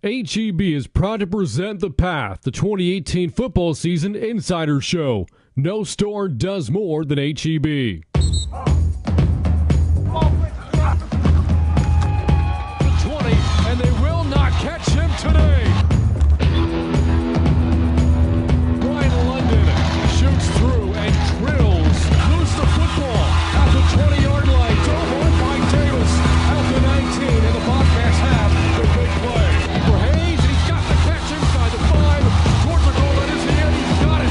HEB is proud to present The Path, the 2018 football season insider show. No store does more than HEB. 20, and they will not catch him today. Brian London shoots through and drills loose the football at the 20-yard line. Drove on by Davis at the 19, and the Bobcats have the big play. For Hayes, he's got the catch inside the 5, towards the goal line, he's got it.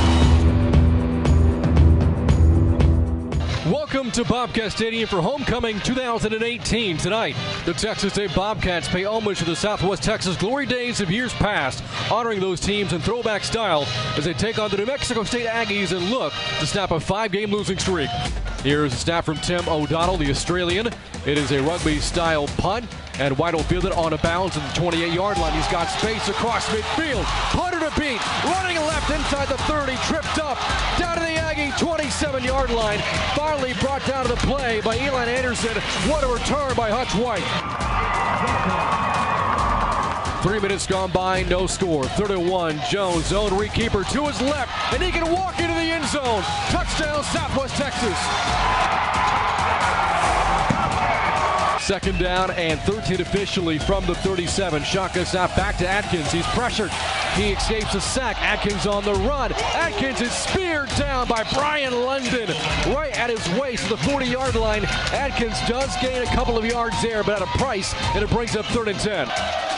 Welcome to Bobcat Stadium for Homecoming 2018. Tonight, the Texas State Bobcats pay homage to the Southwest Texas glory days of years past, honoring those teams in throwback style as they take on the New Mexico State Aggies and look to snap a 5-game losing streak. Here's a snap from Tim O'Donnell, the Australian. It is a rugby-style punt, and White will field it on a bounce at the 28-yard line. He's got space across midfield. Punter to beat, running left inside the 30, tripped up, down to the Aggie 27-yard line. Finally brought down to the play by Eli Anderson. What a return by Hutch White. 3 minutes gone by, no score. 3-1, Jones, zone rekeeper to his left, and he can walk into the end zone. Touchdown, Southwest Texas. Second down and 13 officially from the 37. Shotgun snap back to Atkins. He's pressured. He escapes a sack. Atkins on the run. Atkins is speared down by Brian London right at his waist to the 40-yard line. Atkins does gain a couple of yards there, but at a price, and it brings up 3rd and 10.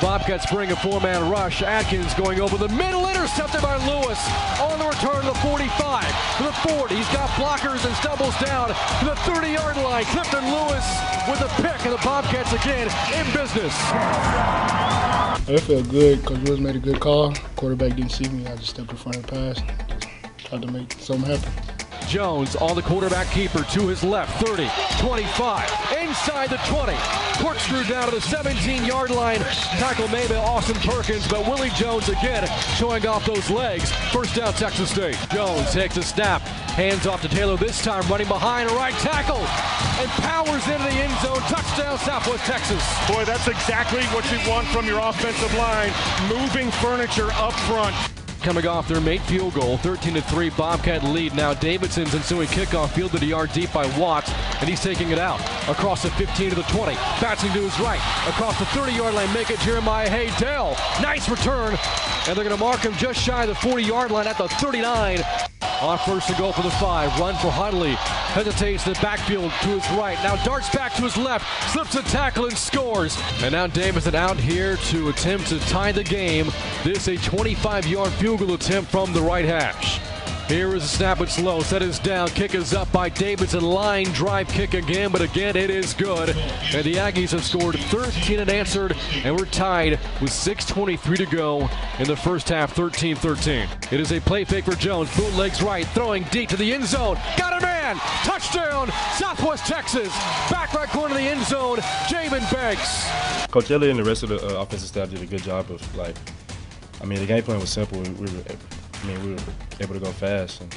Bobcats bring a 4-man rush. Atkins going over the middle, intercepted by Lewis on the return to the 45, to the 40. He's got blockers and stumbles down to the 30-yard line. Clifton Lewis with a pick, and the Bobcats again in business. It felt good. Coach Lewis made a good call. Quarterback didn't see me. I just stepped in front of the pass. Tried to make something happen. Jones on the quarterback keeper to his left, 30, 25, inside the 20. Corkscrew down to the 17-yard line. Tackle made by Austin Perkins, but Willie Jones again showing off those legs. First down, Texas State. Jones takes a snap, hands off to Taylor, this time running behind a right tackle, and powers into the end zone. Touchdown, Southwest Texas. Boy, that's exactly what you want from your offensive line, moving furniture up front. Coming off their made field goal, 13-3 Bobcat lead. Now Davidson's ensuing kickoff fielded a yard deep by Watts, and he's taking it out across the 15 to the 20. Bouncing to his right, across the 30-yard line, make it Jeremiah Haydell. Nice return, and they're going to mark him just shy of the 40-yard line at the 39. On 1st and goal for the 5, run for Huntley, hesitates in the backfield to his right, now darts back to his left, slips a tackle and scores. And now Davison out here to attempt to tie the game. This a 25-yard field goal attempt from the right hash. Here is a snap, it's low, set is down, kick is up by Davidson, line drive kick again, but again it is good. And the Aggies have scored 13 unanswered, and we're tied with 6:23 to go in the first half, 13-13. It is a play fake for Jones, bootlegs right, throwing deep to the end zone, got a man, touchdown, Southwest Texas, back right corner of the end zone, Jamin Banks. Coach Elliott and the rest of the offensive staff did a good job of, the game plan was simple. We were able to go fast, and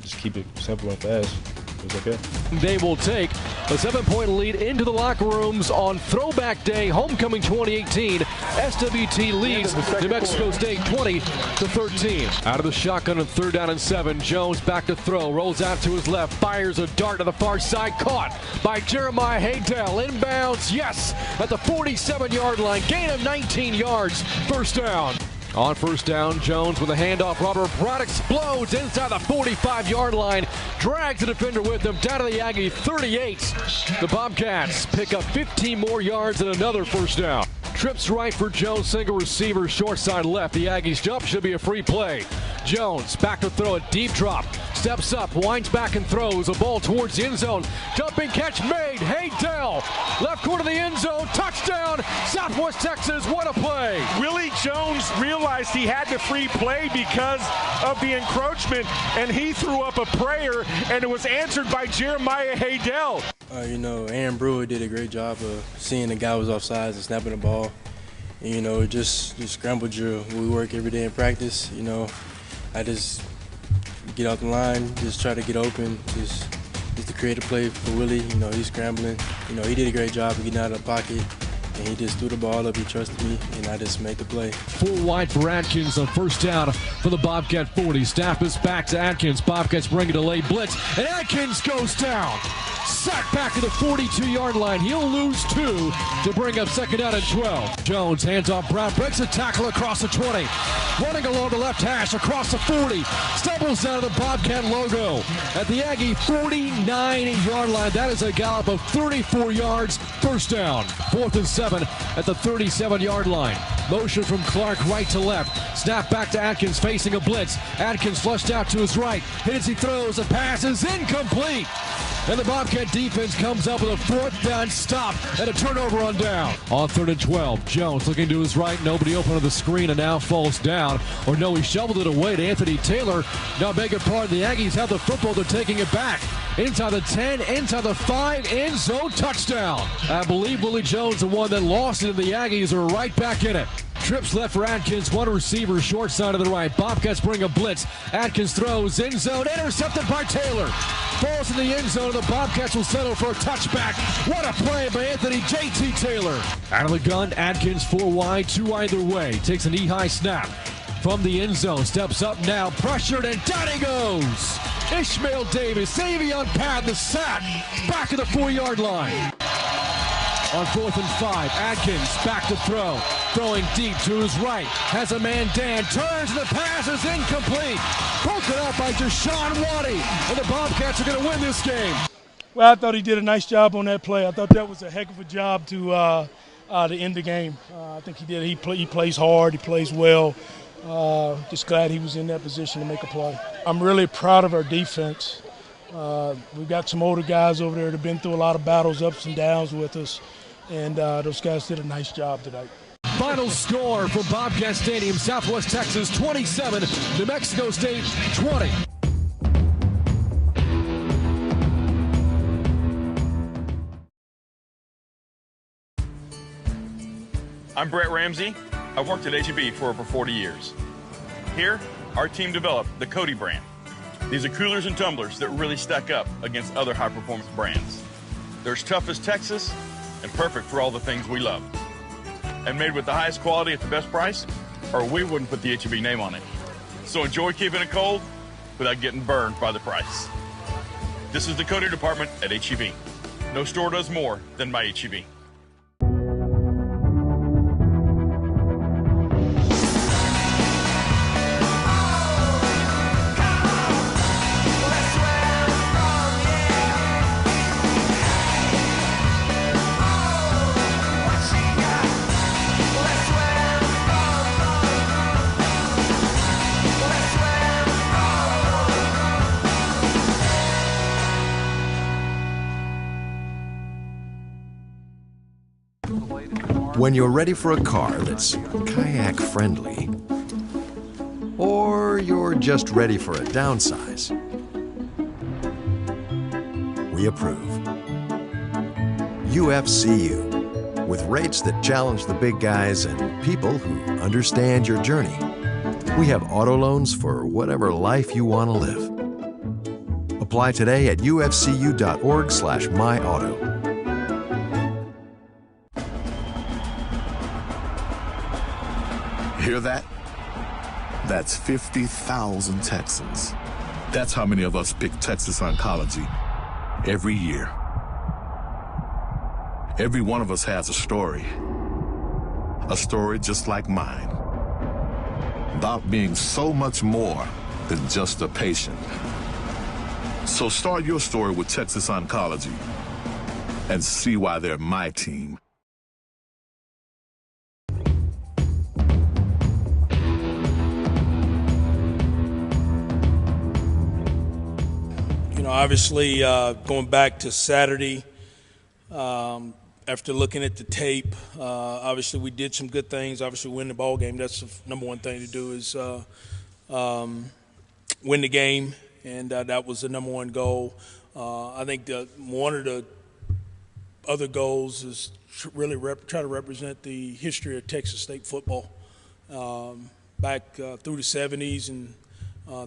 just keep it simple and fast. It was okay. They will take a 7-point lead into the locker rooms on Throwback Day, Homecoming 2018. SWT leads New Mexico State 20-13. Out of the shotgun on 3rd down and 7. Jones back to throw, rolls out to his left, fires a dart to the far side, caught by Jeremiah Haydell. Inbounds, yes, at the 47-yard line. Gain of 19 yards, first down. On 1st down, Jones with a handoff. Robert Brown explodes inside the 45-yard line. Drags the defender with him down to the Aggie 38. The Bobcats pick up 15 more yards and another first down. Trips right for Jones, single receiver, short side left. The Aggies jump should be a free play. Jones back to throw a deep drop. Steps up, winds back and throws. A ball towards the end zone. Jumping catch made. Haydell. Left corner of the end zone. Touchdown. Southwest Texas. What a play. Willie Jones realized he had the free play because of the encroachment, and he threw up a prayer, and it was answered by Jeremiah Haydell. Aaron Brewer did a great job of seeing the guy was offsides and snapping the ball. And, just scramble drill. We work every day in practice. I just get out the line, just try to get open, just to create a play for Willie. He's scrambling. He did a great job of getting out of the pocket and he just threw the ball up. He trusted me, and I just made the play. 4 wide for Atkins on first down for the Bobcat 40. Snap is back to Atkins. Bobcats bring a delay blitz, and Atkins goes down. Sacked back to the 42-yard line. He'll lose 2 to bring up second down and 12. Jones hands off Brown, breaks a tackle across the 20. Running along the left hash across the 40. Stumbles down to the Bobcat logo at the Aggie 49-yard line. That is a gallop of 34 yards. First down. 4th and 7 at the 37-yard line. Motion from Clark right to left. Snap back to Atkins facing a blitz. Atkins flushed out to his right. Hits, he throws. The pass is incomplete. And the Bobcat defense comes up with a 4th down stop and a turnover on down. On 3rd and 12, Jones looking to his right. Nobody open on the screen and now falls down. Or no, he shoveled it away to Anthony Taylor. Now beg your pardon, the Aggies have the football. They're taking it back. Inside the 10, inside the 5, end zone touchdown. I believe Willie Jones, the one that lost it, and the Aggies are right back in it. Trips left for Atkins, one receiver, short side of the right. Bobcats bring a blitz. Atkins throws, end zone, intercepted by Taylor. Falls in the end zone, and the Bobcats will settle for a touchback. What a play by Anthony J.T. Taylor. Out of the gun, Atkins 4 wide, 2 either way. Takes a knee-high snap from the end zone. Steps up now, pressured, and down he goes. Ishmael Davis, Savion Pad, the sack, back at the 4-yard line. On 4th and 5, Atkins back to throw. Throwing deep to his right. Has a man, Dan. Turns, and the pass is incomplete. Broken up by Deshaun Waddy. And the Bobcats are going to win this game. Well, I thought he did a nice job on that play. I thought that was a heck of a job to end the game. I think he did. He plays hard. He plays well. Just glad he was in that position to make a play. I'm really proud of our defense. We've got some older guys over there that have been through a lot of battles, ups and downs with us. And those guys did a nice job tonight. Final score from Bobcat Stadium, Southwest Texas 27, New Mexico State 20. I'm Brett Ramsey. I've worked at H-E-B for over 40 years. Here, our team developed the Cody brand. These are coolers and tumblers that really stack up against other high-performance brands. They're as tough as Texas and perfect for all the things we love. And made with the highest quality at the best price, or we wouldn't put the H-E-B name on it. So enjoy keeping it cold without getting burned by the price. This is the Cody department at H-E-B. No store does more than my H-E-B. When you're ready for a car that's kayak friendly, or you're just ready for a downsize, we approve. UFCU, with rates that challenge the big guys and people who understand your journey. We have auto loans for whatever life you want to live. Apply today at ufcu.org/myauto. Hear that? That's 50,000 Texans. That's how many of us pick Texas Oncology every year. Every one of us has a story just like mine, about being so much more than just a patient. So start your story with Texas Oncology and see why they're my team. Obviously, going back to Saturday, after looking at the tape, obviously we did some good things. Obviously, win the ball game. That's the number one thing to do is win the game, and that was the number one goal. I think one of the other goals is really try to represent the history of Texas State football back through the 70s and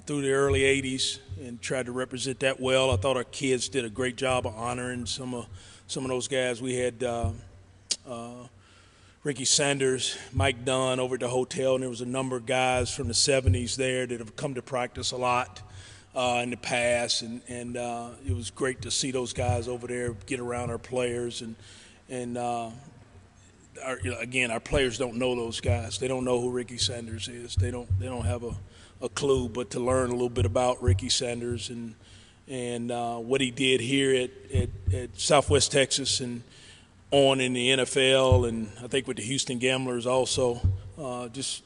through the early 80s, and tried to represent that well. I thought our kids did a great job of honoring some of those guys. We had Ricky Sanders, Mike Dunn over at the hotel, and there was a number of guys from the 70s there that have come to practice a lot in the past, and it was great to see those guys over there get around our players, and again, our players don't know those guys. They don't know who Ricky Sanders is. They don't have a clue, but to learn a little bit about Ricky Sanders and what he did here at Southwest Texas and on in the NFL, and I think with the Houston Gamblers also. It's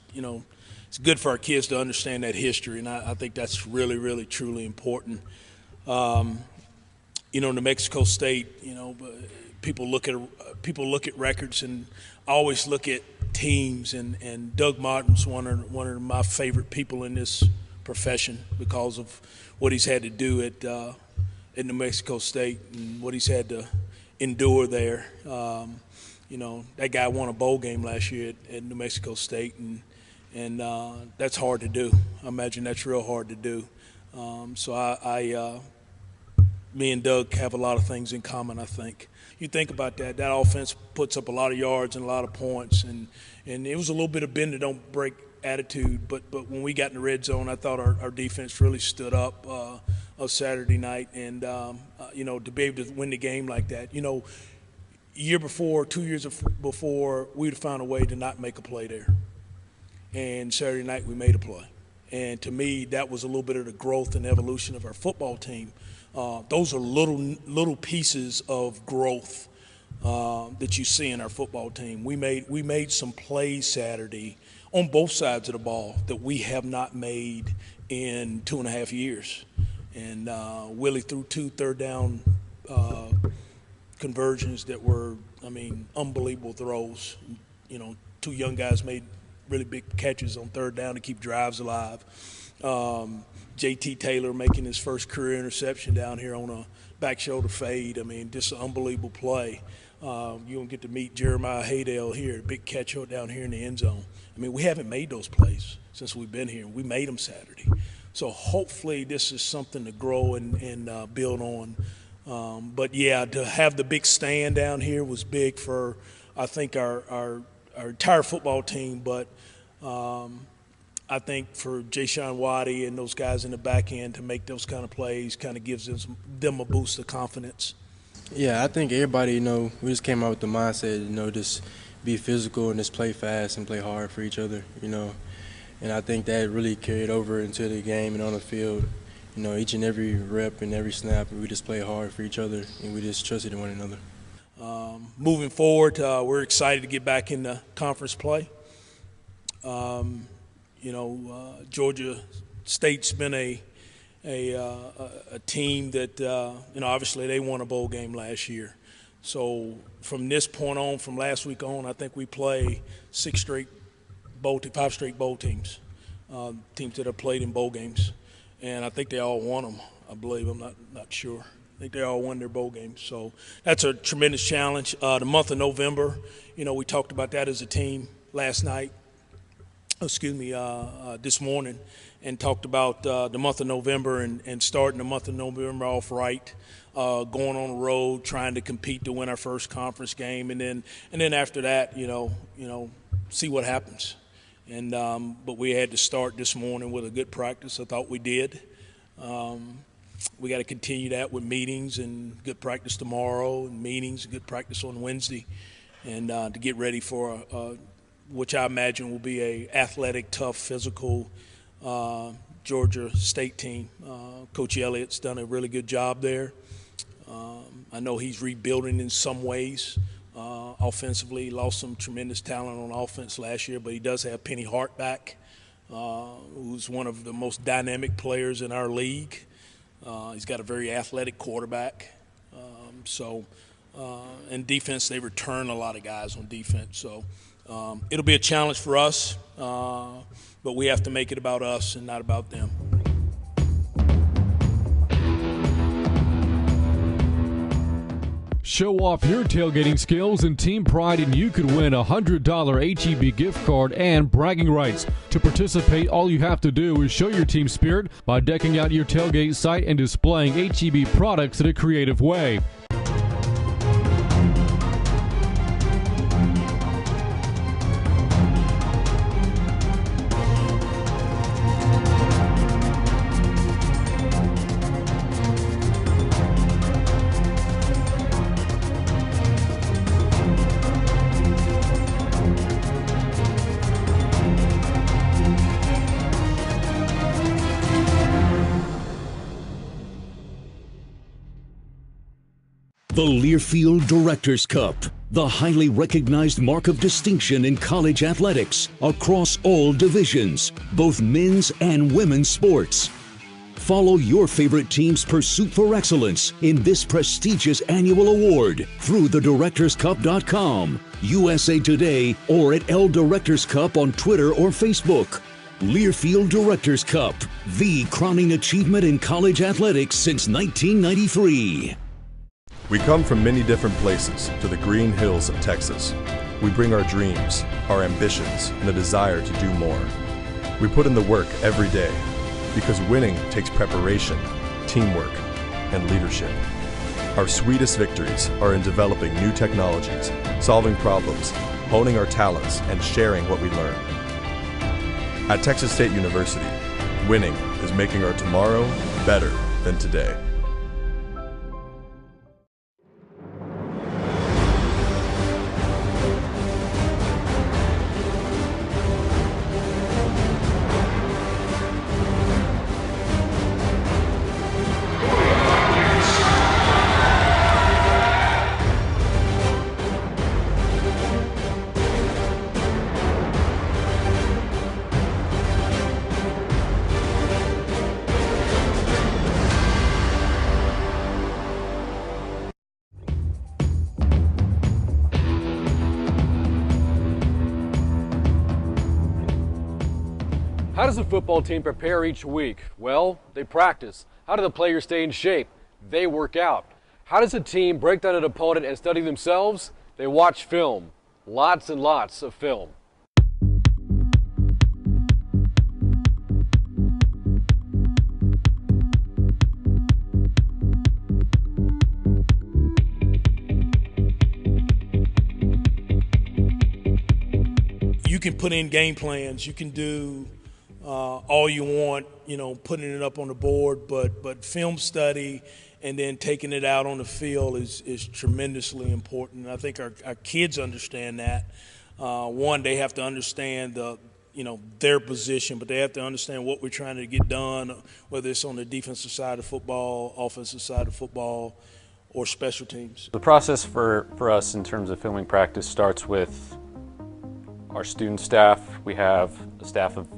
good for our kids to understand that history, and I think that's really, really, truly important. New Mexico State, people look at records, and I always look at teams, and Doug Martin's one of my favorite people in this profession because of what he's had to do at New Mexico State and what he's had to endure there. That guy won a bowl game last year at New Mexico State, and that's hard to do. I imagine that's real hard to do. Me and Doug have a lot of things in common, I think. You think about that offense puts up a lot of yards and a lot of points, and it was a little bit of bend that don't break attitude, but when we got in the red zone, I thought our defense really stood up Saturday night, and to be able to win the game like that. Year before, 2 years before, we would have found a way to not make a play there. And Saturday night we made a play. And to me, that was a little bit of the growth and evolution of our football team. Those are little pieces of growth that you see in our football team. We made some plays Saturday on both sides of the ball that we have not made in 2.5 years. And Willie threw 2 third-down conversions that were, unbelievable throws. 2 young guys made really big catches on third down to keep drives alive. J.T. Taylor making his first career interception down here on a back shoulder fade. Just an unbelievable play. You don't get to meet Jeremiah Haydale here, a big catch down here in the end zone. We haven't made those plays since we've been here. We made them Saturday. So hopefully this is something to grow and build on. But, yeah, to have the big stand down here was big for, I think, our entire football team. But I think for Jayshon Waddy and those guys in the back end to make those kind of plays kind of gives them a boost of confidence. Yeah, I think everybody, we just came out with the mindset, just be physical and just play fast and play hard for each other, And I think that really carried over into the game and on the field. Each and every rep and every snap, we just play hard for each other, and we just trusted in one another. Moving forward, we're excited to get back into conference play. Georgia State's been a team that, obviously they won a bowl game last year. So from this point on, from last week on, I think we play 5 straight bowl teams, teams that have played in bowl games. And I think they all won them, I believe. I'm not sure. I think they all won their bowl games. So that's a tremendous challenge. The month of November, we talked about that as a team this morning, and talked about the month of November and starting the month of November off right, going on the road, trying to compete to win our first conference game, and then after that, see what happens. But we had to start this morning with a good practice. I thought we did. We got to continue that with meetings and good practice tomorrow, and meetings and good practice on Wednesday, and to get ready for which I imagine will be a athletic, tough, physical Georgia State team. Coach Elliott's done a really good job there. I know he's rebuilding in some ways. Offensively, lost some tremendous talent on offense last year, but he does have Penny Hart back, who's one of the most dynamic players in our league. He's got a very athletic quarterback. And defense, they return a lot of guys on defense. So it'll be a challenge for us, but we have to make it about us and not about them. Show off your tailgating skills and team pride, and you could win a $100 H-E-B gift card and bragging rights. To participate, all you have to do is show your team spirit by decking out your tailgate site and displaying H-E-B products in a creative way. The Learfield Directors Cup, the highly recognized mark of distinction in college athletics across all divisions, both men's and women's sports. Follow your favorite team's pursuit for excellence in this prestigious annual award through thedirectorscup.com, USA Today, or at L Directors Cup on Twitter or Facebook. Learfield Directors Cup, the crowning achievement in college athletics since 1993. We come from many different places to the green hills of Texas. We bring our dreams, our ambitions, and a desire to do more. We put in the work every day because winning takes preparation, teamwork, and leadership. Our sweetest victories are in developing new technologies, solving problems, honing our talents, and sharing what we learn. At Texas State University, winning is making our tomorrow better than today. How does a football team prepare each week? Well, they practice. How do the players stay in shape? They work out. How does a team break down an opponent and study themselves? They watch film. Lots and lots of film. You can put in game plans. You can do all you want, putting it up on the board, but film study and then taking it out on the field is tremendously important. And I think our kids understand that. One, they have to understand their position, but they have to understand what we're trying to get done, whether it's on the defensive side of football, offensive side of football, or special teams. The process for us in terms of filming practice starts with our student staff. We have a staff of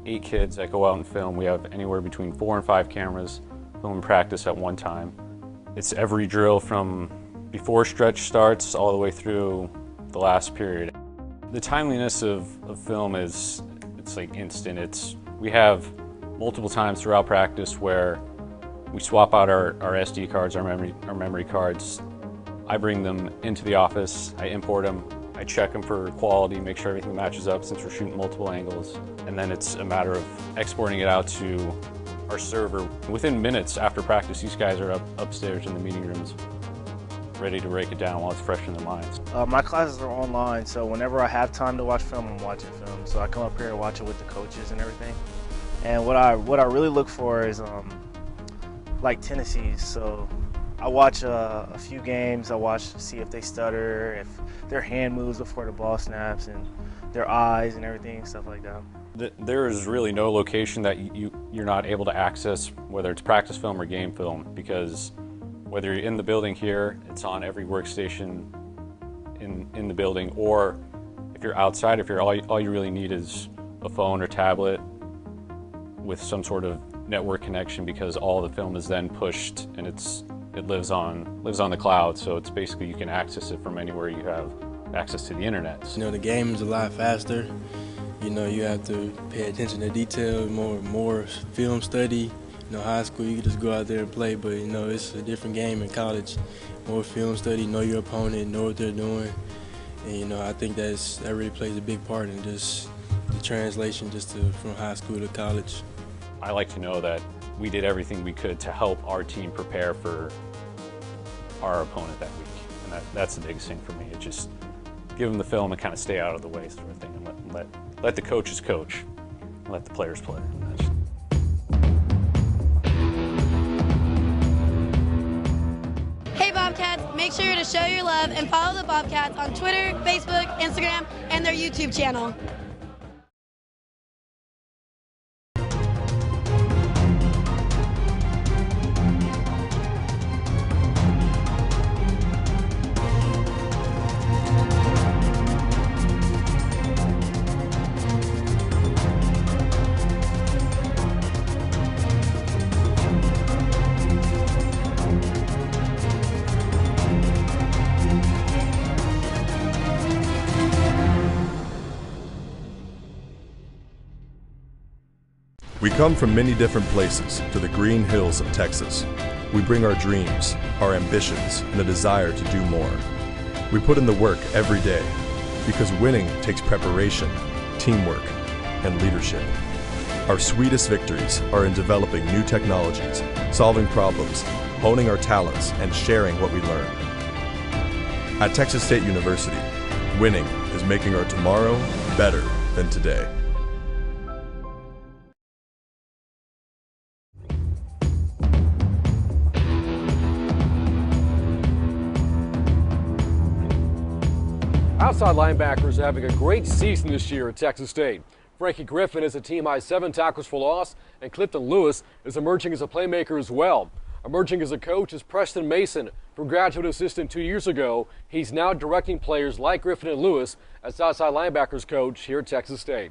8 kids that go out and film. We have anywhere between 4 and 5 cameras filming practice at one time. It's every drill from before stretch starts all the way through the last period. The timeliness of film it's like instant. We have multiple times throughout practice where we swap out our SD cards, our memory cards. I bring them into the office, I import them, I check them for quality, make sure everything matches up since we're shooting multiple angles. And then it's a matter of exporting it out to our server. Within minutes after practice, these guys are upstairs in the meeting rooms, ready to break it down while it's fresh in their minds. My classes are online, so whenever I have time to watch film, I'm watching film. So I come up here and watch it with the coaches and everything. And what I really look for is like tendencies. So I watch a few games. I watch to see if they stutter, if their hand moves before the ball snaps, and their eyes and everything, stuff like that. There is really no location that you're not able to access, whether it's practice film or game film, because whether you're in the building here, it's on every workstation in the building, or if you're outside, if you're all you really need is a phone or tablet with some sort of network connection, because all the film is then pushed and it lives on the cloud. So it's basically you can access it from anywhere you have access to the internet. The game's a lot faster. You have to pay attention to detail, more film study. High school, you can just go out there and play, but it's a different game in college. More film study, know your opponent, know what they're doing. And I think that really plays a big part in just the translation from high school to college. I like to know that we did everything we could to help our team prepare for our opponent that week. And that's the biggest thing for me. It's just give them the film and kind of stay out of the way sort of thing, and let the coaches coach, and let the players play. Hey Bobcats, make sure to show your love and follow the Bobcats on Twitter, Facebook, Instagram, and their YouTube channel. We come from many different places to the green hills of Texas. We bring our dreams, our ambitions, and a desire to do more. We put in the work every day because winning takes preparation, teamwork, and leadership. Our sweetest victories are in developing new technologies, solving problems, honing our talents, and sharing what we learn. At Texas State University, winning is making our tomorrow better than today. Outside linebackers are having a great season this year at Texas State. Frankie Griffin is a team-high 7 tackles for loss, and Clifton Lewis is emerging as a playmaker as well. Emerging as a coach is Preston Mason. From graduate assistant 2 years ago, he's now directing players like Griffin and Lewis as outside linebackers coach here at Texas State.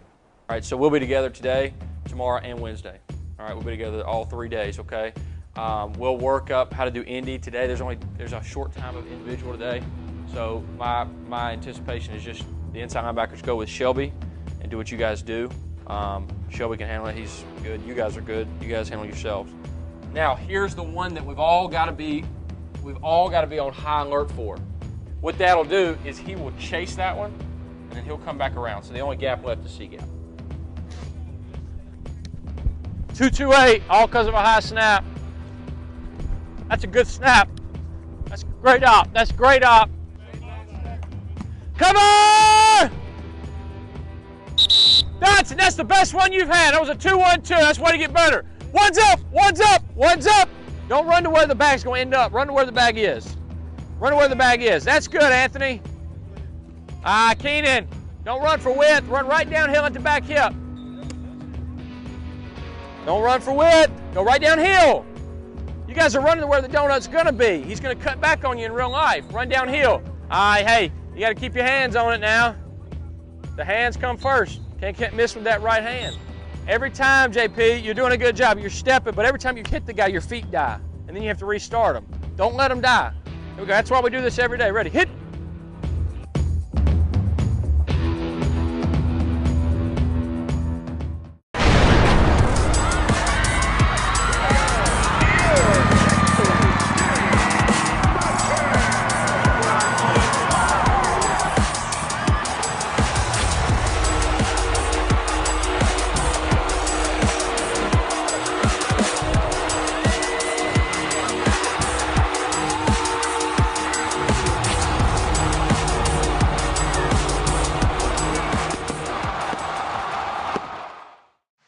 All right, so we'll be together today, tomorrow, and Wednesday. All right, we'll be together all 3 days, okay? We'll work up how to do Indy today. There's a short time of individual today. So my anticipation is just the inside linebackers go with Shelby and do what you guys do. Shelby can handle it. He's good. You guys are good. You guys handle yourselves. Now, here's the one that we've all got to be on high alert for. What that'll do is he will chase that one, and then he'll come back around. So the only gap left is C gap. 2-2-8, all because of a high snap. That's a good snap. That's great op. That's great op. Come on! That's the best one you've had. That was a 2-1-2. That's way to get better. One's up, one's up, one's up. Don't run to where the bag's going to end up. Run to where the bag is. Run to where the bag is. That's good, Anthony. Keenan, don't run for width. Run right downhill at the back hip. Don't run for width. Go right downhill. You guys are running to where the donut's going to be. He's going to cut back on you in real life. Run downhill. Hey, you got to keep your hands on it now. The hands come first. Can't miss with that right hand. Every time, JP, you're doing a good job. You're stepping, but every time you hit the guy, your feet die. And then you have to restart them. Don't let them die. Here we go. That's why we do this every day. Ready? Hit.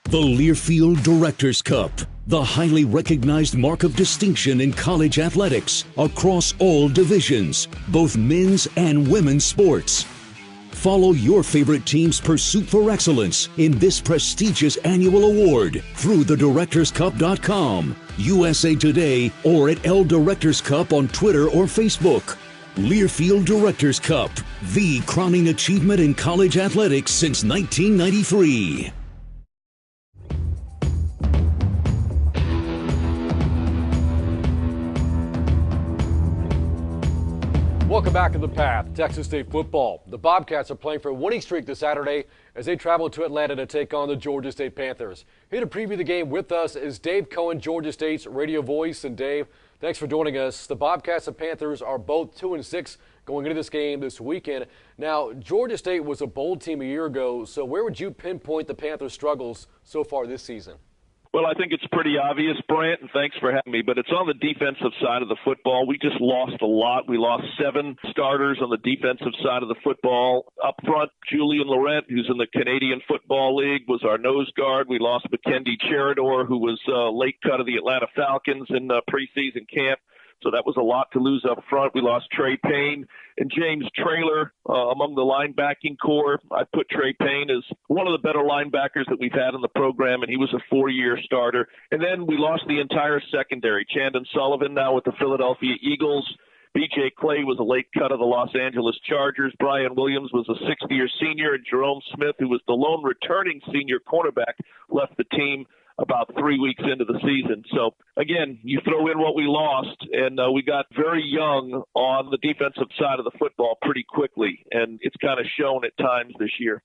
The Learfield Directors Cup, the highly recognized mark of distinction in college athletics across all divisions, both men's and women's sports. Follow your favorite team's pursuit for excellence in this prestigious annual award through thedirectorscup.com, USA Today, or at L Directors Cup on Twitter or Facebook. Learfield Directors Cup, the crowning achievement in college athletics since 1993. Welcome back to The Path, Texas State football. The Bobcats are playing for a winning streak this Saturday as they travel to Atlanta to take on the Georgia State Panthers. Here to preview the game with us is Dave Cohen, Georgia State's radio voice. And Dave, thanks for joining us. The Bobcats and Panthers are both 2-6 going into this game this weekend. Now, Georgia State was a bold team a year ago, so where would you pinpoint the Panthers' struggles so far this season? Well, I think it's pretty obvious, Brant, and thanks for having me, but it's on the defensive side of the football. We just lost a lot. We lost 7 starters on the defensive side of the football. Up front, Julian Laurent, who's in the Canadian Football League, was our nose guard. We lost Mackendy Cheridor, who was late cut of the Atlanta Falcons in preseason camp. So that was a lot to lose up front. We lost Trey Payne and James Traylor among the linebacking core. I put Trey Payne as one of the better linebackers that we've had in the program, and he was a 4-year starter. And then we lost the entire secondary. Chandon Sullivan now with the Philadelphia Eagles. B.J. Clay was a late cut of the Los Angeles Chargers. Brian Williams was a 6th-year senior, and Jerome Smith, who was the lone returning senior cornerback, left the team about 3 weeks into the season. So, again, you throw in what we lost, and we got very young on the defensive side of the football pretty quickly, and it's kind of shown at times this year.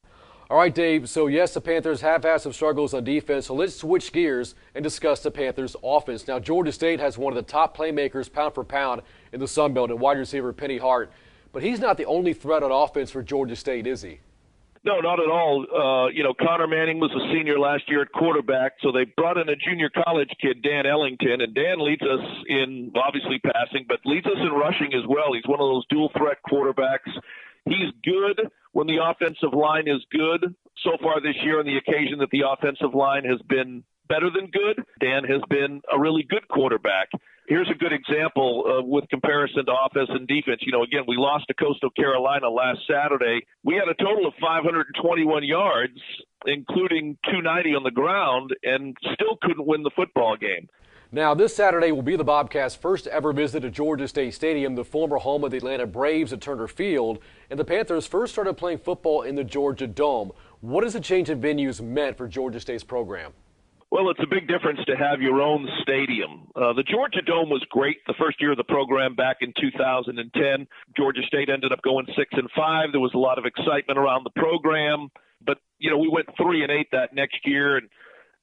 All right, Dave, so yes, the Panthers have had some struggles on defense, so let's switch gears and discuss the Panthers' offense. Now, Georgia State has one of the top playmakers pound for pound in the Sun Belt, and wide receiver Penny Hart, but he's not the only threat on offense for Georgia State, is he? No, not at all. Connor Manning was a senior last year at quarterback, so they brought in a junior college kid, Dan Ellington, and Dan leads us in, obviously, passing, but leads us in rushing as well. He's one of those dual-threat quarterbacks. He's good when the offensive line is good. So far this year, on the occasion that the offensive line has been better than good, Dan has been a really good quarterback. Here's a good example with comparison to offense and defense. Again, we lost to Coastal Carolina last Saturday. We had a total of 521 yards, including 290 on the ground, and still couldn't win the football game. Now, this Saturday will be the Bobcats' first ever visit to Georgia State Stadium, the former home of the Atlanta Braves at Turner Field, and the Panthers first started playing football in the Georgia Dome. What has the change in venues meant for Georgia State's program? Well, it's a big difference to have your own stadium. The Georgia Dome was great the first year of the program back in 2010. Georgia State ended up going 6-5. There was a lot of excitement around the program, but we went 3-8 that next year, and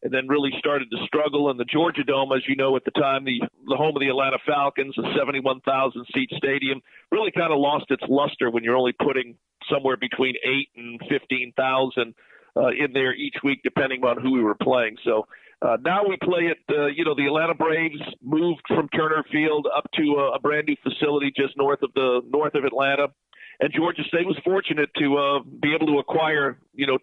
then really started to struggle. And the Georgia Dome, as you know, at the time, the home of the Atlanta Falcons, a 71,000-seat stadium, really kind of lost its luster when you're only putting somewhere between 8 and 15,000 in there each week, depending on who we were playing. So now we play at, the Atlanta Braves moved from Turner Field up to a brand new facility just north of Atlanta. And Georgia State was fortunate to be able to acquire,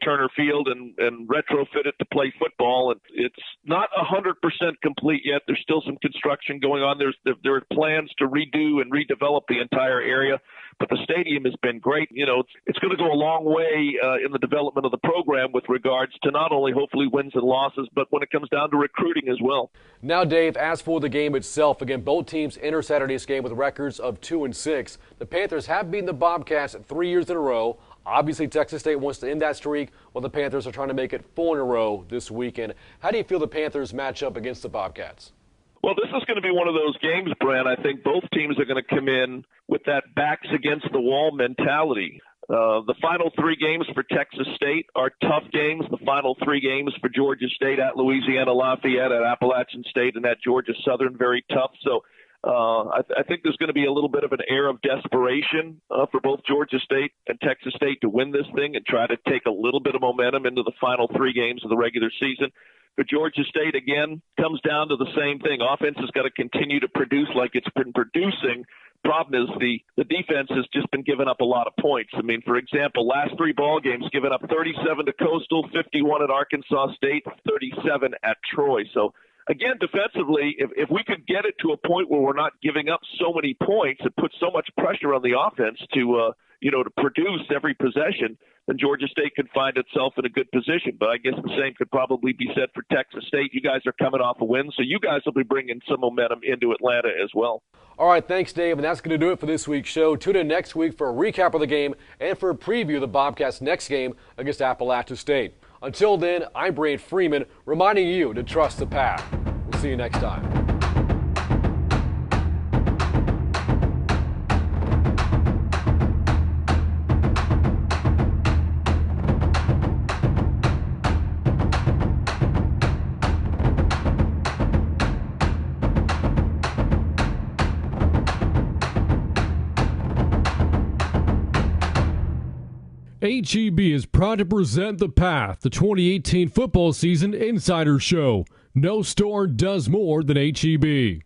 Turner Field and retrofit it to play football. And it's not 100% complete yet. There's still some construction going on. There are plans to redo and redevelop the entire area. But the stadium has been great. It's going to go a long way in the development of the program with regards to not only hopefully wins and losses, but when it comes down to recruiting as well. Now, Dave, as for the game itself, again, both teams enter Saturday's game with records of 2-6. The Panthers have beaten the Bobcats 3 years in a row. Obviously, Texas State wants to end that streak, while the Panthers are trying to make it 4 in a row this weekend. How do you feel the Panthers match up against the Bobcats? Well, this is going to be one of those games, Brent. I think both teams are going to come in with that backs against the wall mentality. The final 3 games for Texas State are tough games. The final 3 games for Georgia State, at Louisiana Lafayette, at Appalachian State, and at Georgia Southern, very tough. So I think there's going to be a little bit of an air of desperation for both Georgia State and Texas State to win this thing and try to take a little bit of momentum into the final 3 games of the regular season. For Georgia State, again, comes down to the same thing. Offense has got to continue to produce like it's been producing. Problem is the defense has just been giving up a lot of points. I mean, for example, last 3 ball games, given up 37 to Coastal, 51 at Arkansas State, 37 at Troy. So, again, defensively, if we could get it to a point where we're not giving up so many points, it puts so much pressure on the offense to produce every possession, then Georgia State could find itself in a good position. But I guess the same could probably be said for Texas State. You guys are coming off a win, so you guys will be bringing some momentum into Atlanta as well. All right, thanks, Dave, and that's going to do it for this week's show. Tune in next week for a recap of the game and for a preview of the Bobcats' next game against Appalachian State. Until then, I'm Brant Freeman, reminding you to trust the path. We'll see you next time. HEB is proud to present The Path, the 2018 football season insider show. No store does more than HEB.